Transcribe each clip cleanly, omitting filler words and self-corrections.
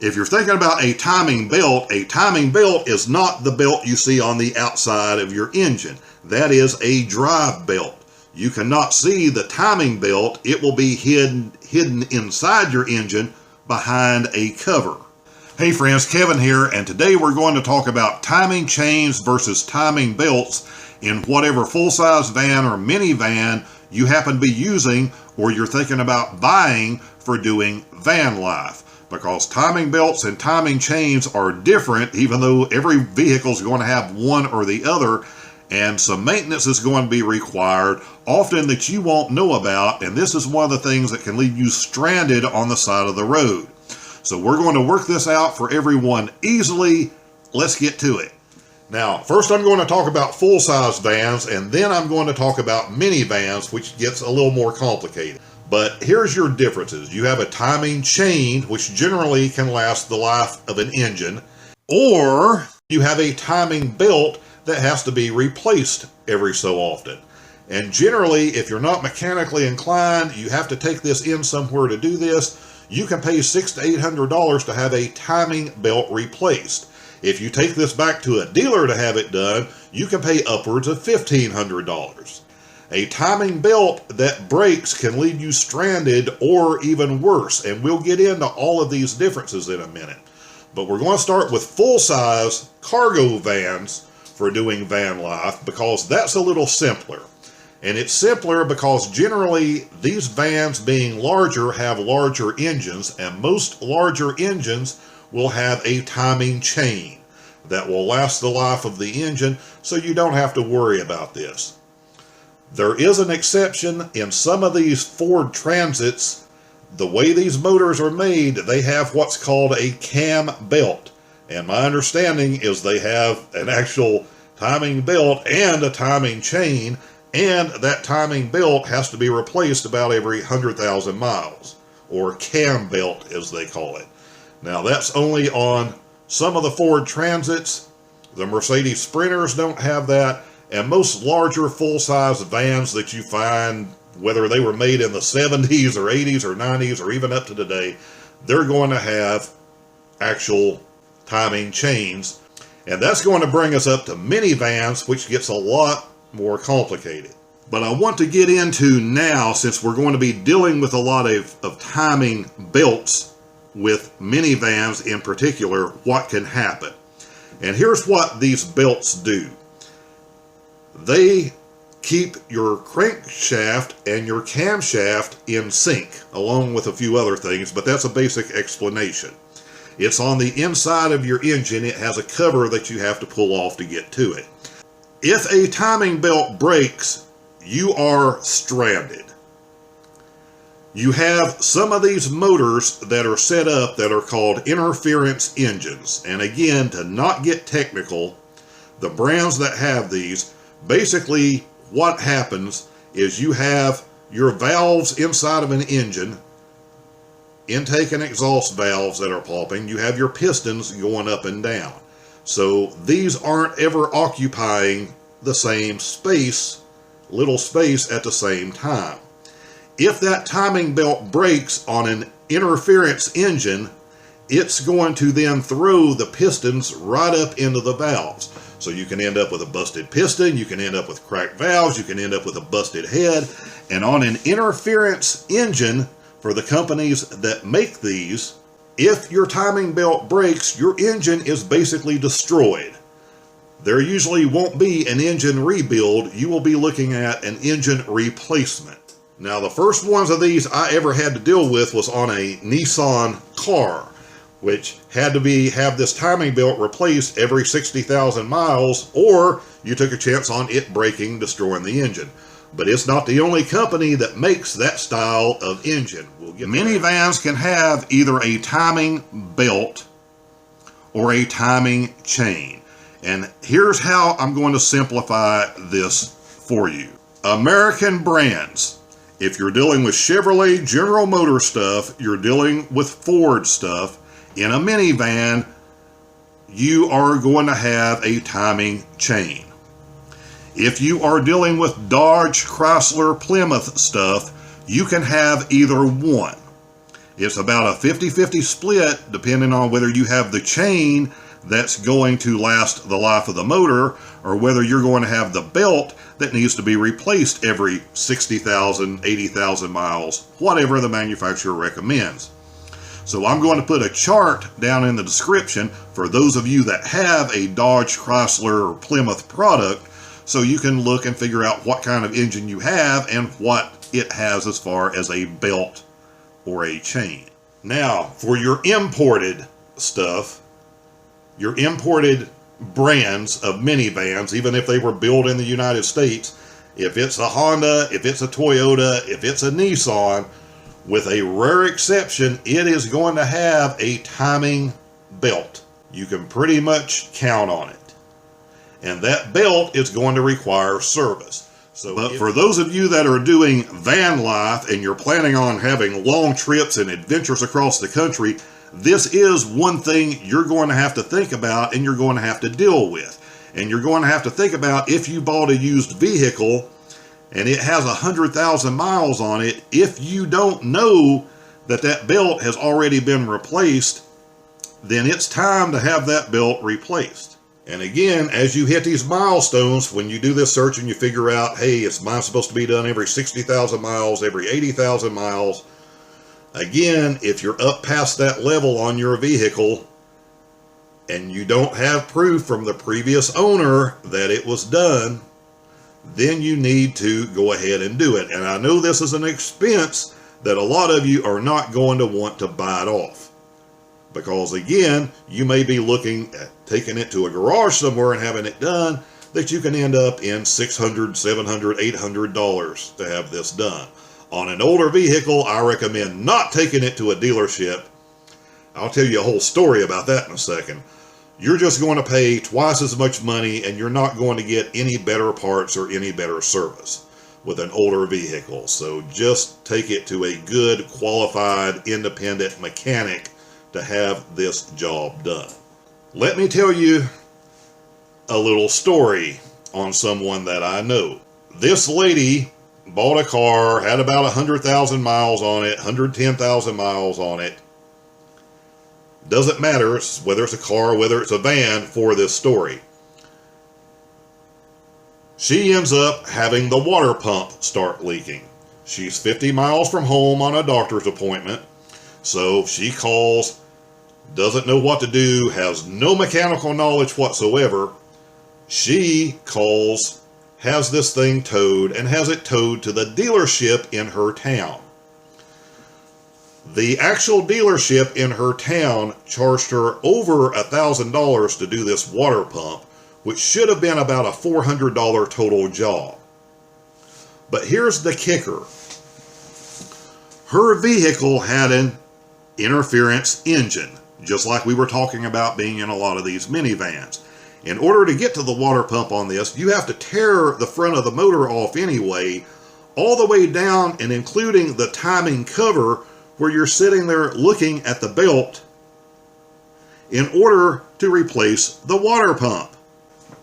If you're thinking about a timing belt is not the belt you see on the outside of your engine. That is a drive belt. You cannot see the timing belt. It will be hidden inside your engine behind a cover. Hey friends, Kevin here, and today we're going to talk about timing chains versus timing belts in whatever full-size van or minivan you happen to be using or you're thinking about buying for doing van life. Because timing belts and timing chains are different, even though every vehicle is going to have one or the other, and some maintenance is going to be required, often that you won't know about, and this is one of the things that can leave you stranded on the side of the road. So we're going to work this out for everyone easily. Let's get to it. Now, first I'm going to talk about full-size vans, and then I'm going to talk about minivans, which gets a little more complicated. But here's your differences. You have a timing chain, which generally can last the life of an engine, or you have a timing belt that has to be replaced every so often. And generally, if you're not mechanically inclined, you have to take this in somewhere to do this. You can pay $600 to $800 to have a timing belt replaced. If you take this back to a dealer to have it done, you can pay upwards of $1,500. A timing belt that breaks can leave you stranded or even worse, and we'll get into all of these differences in a minute. But we're going to start with full-size cargo vans for doing van life because that's a little simpler. And it's simpler because generally these vans being larger have larger engines, and most larger engines will have a timing chain that will last the life of the engine, so you don't have to worry about this. There is an exception in some of these Ford Transits. The way these motors are made, they have what's called a cam belt. And my understanding is they have an actual timing belt and a timing chain, and that timing belt has to be replaced about every 100,000 miles, or cam belt as they call it. Now that's only on some of the Ford Transits. The Mercedes Sprinters don't have that. And most larger full-size vans that you find, whether they were made in the 70s or 80s or 90s or even up to today, they're going to have actual timing chains. And that's going to bring us up to minivans, which gets a lot more complicated. But I want to get into now, since we're going to be dealing with a lot of timing belts with minivans in particular, what can happen. And here's what these belts do. They keep your crankshaft and your camshaft in sync, along with a few other things, but that's a basic explanation. It's on the inside of your engine. It has a cover that you have to pull off to get to it. If a timing belt breaks, you are stranded. You have some of these motors that are set up that are called interference engines. And again, to not get technical, the brands that have these, basically what happens is you have your valves inside of an engine, intake and exhaust valves that are popping. You have your pistons going up and down. So these aren't ever occupying the same space, little space at the same time. If that timing belt breaks on an interference engine, it's going to then throw the pistons right up into the valves. So you can end up with a busted piston, you can end up with cracked valves, you can end up with a busted head. And on an interference engine, for the companies that make these, if your timing belt breaks, your engine is basically destroyed. There usually won't be an engine rebuild. You will be looking at an engine replacement. Now, the first ones of these I ever had to deal with was on a Nissan car, which had to have this timing belt replaced every 60,000 miles, or you took a chance on it breaking, destroying the engine. But it's not the only company that makes that style of engine. Minivans can have either a timing belt or a timing chain. And here's how I'm going to simplify this for you. American brands. If you're dealing with Chevrolet, General Motors stuff, you're dealing with Ford stuff, in a minivan, you are going to have a timing chain. If you are dealing with Dodge, Chrysler, Plymouth stuff, you can have either one. It's about a 50-50 split depending on whether you have the chain that's going to last the life of the motor or whether you're going to have the belt that needs to be replaced every 60,000, 80,000 miles, whatever the manufacturer recommends. So I'm going to put a chart down in the description for those of you that have a Dodge, Chrysler, or Plymouth product, so you can look and figure out what kind of engine you have and what it has as far as a belt or a chain. Now, for your imported stuff, your imported brands of minivans, even if they were built in the United States, if it's a Honda, if it's a Toyota, if it's a Nissan, with a rare exception, it is going to have a timing belt. You can pretty much count on it. And that belt is going to require service. But for those of you that are doing van life and you're planning on having long trips and adventures across the country, this is one thing you're going to have to think about and you're going to have to deal with. And you're going to have to think about, if you bought a used vehicle and it has 100,000 miles on it, if you don't know that that belt has already been replaced, then it's time to have that belt replaced. And again, as you hit these milestones, when you do this search and you figure out, hey, it's mine supposed to be done every 60,000 miles, every 80,000 miles. Again, if you're up past that level on your vehicle and you don't have proof from the previous owner that it was done, then you need to go ahead and do it. And I know this is an expense that a lot of you are not going to want to bite off. Because again, you may be looking at taking it to a garage somewhere and having it done, that you can end up in $600, $700, $800 to have this done. On an older vehicle, I recommend not taking it to a dealership. I'll tell you a whole story about that in a second. You're just going to pay twice as much money and you're not going to get any better parts or any better service with an older vehicle. So just take it to a good, qualified, independent mechanic to have this job done. Let me tell you a little story on someone that I know. This lady bought a car, had about 100,000 miles on it, 110,000 miles on it. Doesn't matter whether it's a car, whether it's a van for this story. She ends up having the water pump start leaking. She's 50 miles from home on a doctor's appointment. So she calls, doesn't know what to do, has no mechanical knowledge whatsoever. She calls, has this thing towed, and has it towed to the dealership in her town. The actual dealership in her town charged her over $1,000 to do this water pump, which should have been about a $400 total job. But here's the kicker. Her vehicle had an interference engine, just like we were talking about being in a lot of these minivans. In order to get to the water pump on this, you have to tear the front of the motor off anyway, all the way down and including the timing cover where you're sitting there looking at the belt in order to replace the water pump.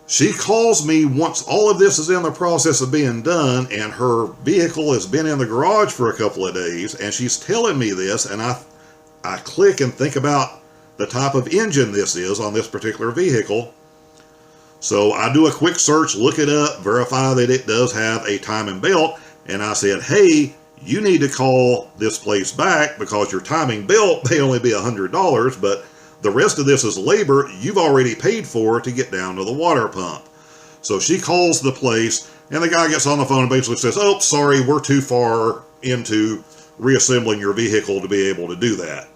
She calls me once all of this is in the process of being done and her vehicle has been in the garage for a couple of days, and she's telling me this, and I click and think about the type of engine this is on this particular vehicle. So I do a quick search, look it up, verify that it does have a timing belt, and I said, hey, you need to call this place back because your timing belt may only be $100, but the rest of this is labor you've already paid for to get down to the water pump. So she calls the place, and the guy gets on the phone and basically says, oh, sorry, we're too far into reassembling your vehicle to be able to do that.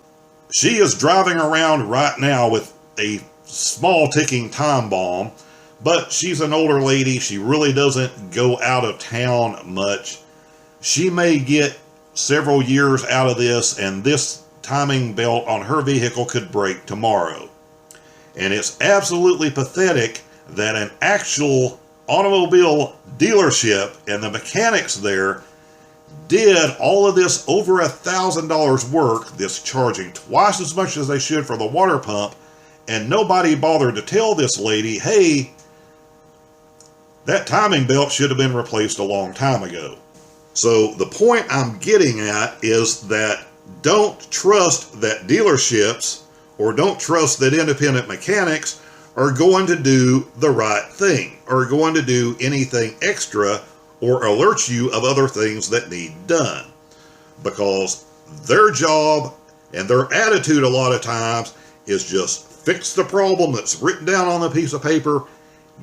She is driving around right now with a small ticking time bomb, but she's an older lady. She really doesn't go out of town much. She may get several years out of this, and this timing belt on her vehicle could break tomorrow. And it's absolutely pathetic that an actual automobile dealership and the mechanics there did all of this over $1,000 work, this charging twice as much as they should for the water pump, and nobody bothered to tell this lady, hey, that timing belt should have been replaced a long time ago. So the point I'm getting at is that Don't trust that dealerships or don't trust that independent mechanics are going to do the right thing or going to do anything extra or alert you of other things that need done. Because their job and their attitude a lot of times is just fix the problem that's written down on the piece of paper,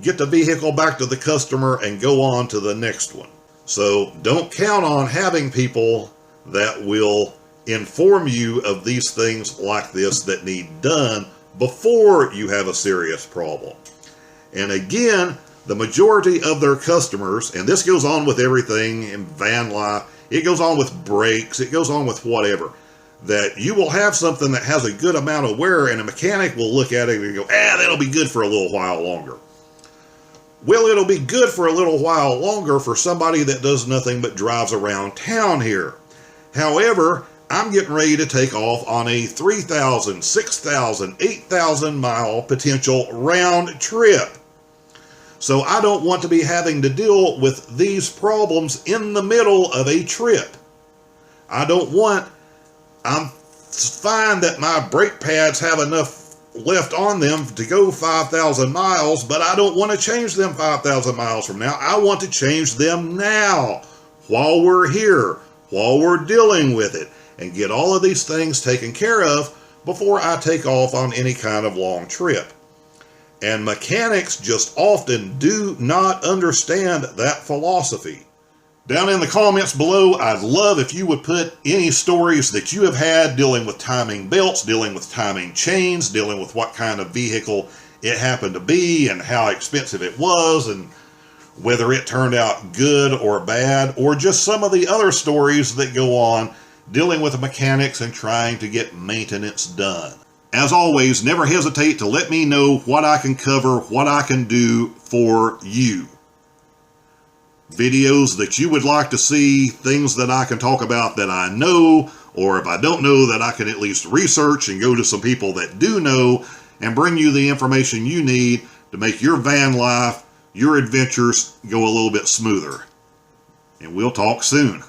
get the vehicle back to the customer, and go on to the next one. So don't count on having people that will inform you of these things like this that need done before you have a serious problem. And again, the majority of their customers, and this goes on with everything in van life, it goes on with brakes, it goes on with whatever, that you will have something that has a good amount of wear and a mechanic will look at it and go, that'll be good for a little while longer. Well, it'll be good for a little while longer for somebody that does nothing but drives around town here. However, I'm getting ready to take off on a 3,000, 6,000, 8,000 mile potential round trip. So I don't want to be having to deal with these problems in the middle of a trip. I'm fine that my brake pads have enough left on them to go 5,000 miles, but I don't want to change them 5,000 miles from now. I want to change them now, while we're here, while we're dealing with it, and get all of these things taken care of before I take off on any kind of long trip. And mechanics just often do not understand that philosophy. Down in the comments below, I'd love if you would put any stories that you have had dealing with timing belts, dealing with timing chains, dealing with what kind of vehicle it happened to be and how expensive it was and whether it turned out good or bad, or just some of the other stories that go on dealing with the mechanics and trying to get maintenance done. As always, never hesitate to let me know what I can cover, what I can do for you. Videos that you would like to see, things that I can talk about that I know, or if I don't know, that I can at least research and go to some people that do know and bring you the information you need to make your van life, your adventures go a little bit smoother. And we'll talk soon.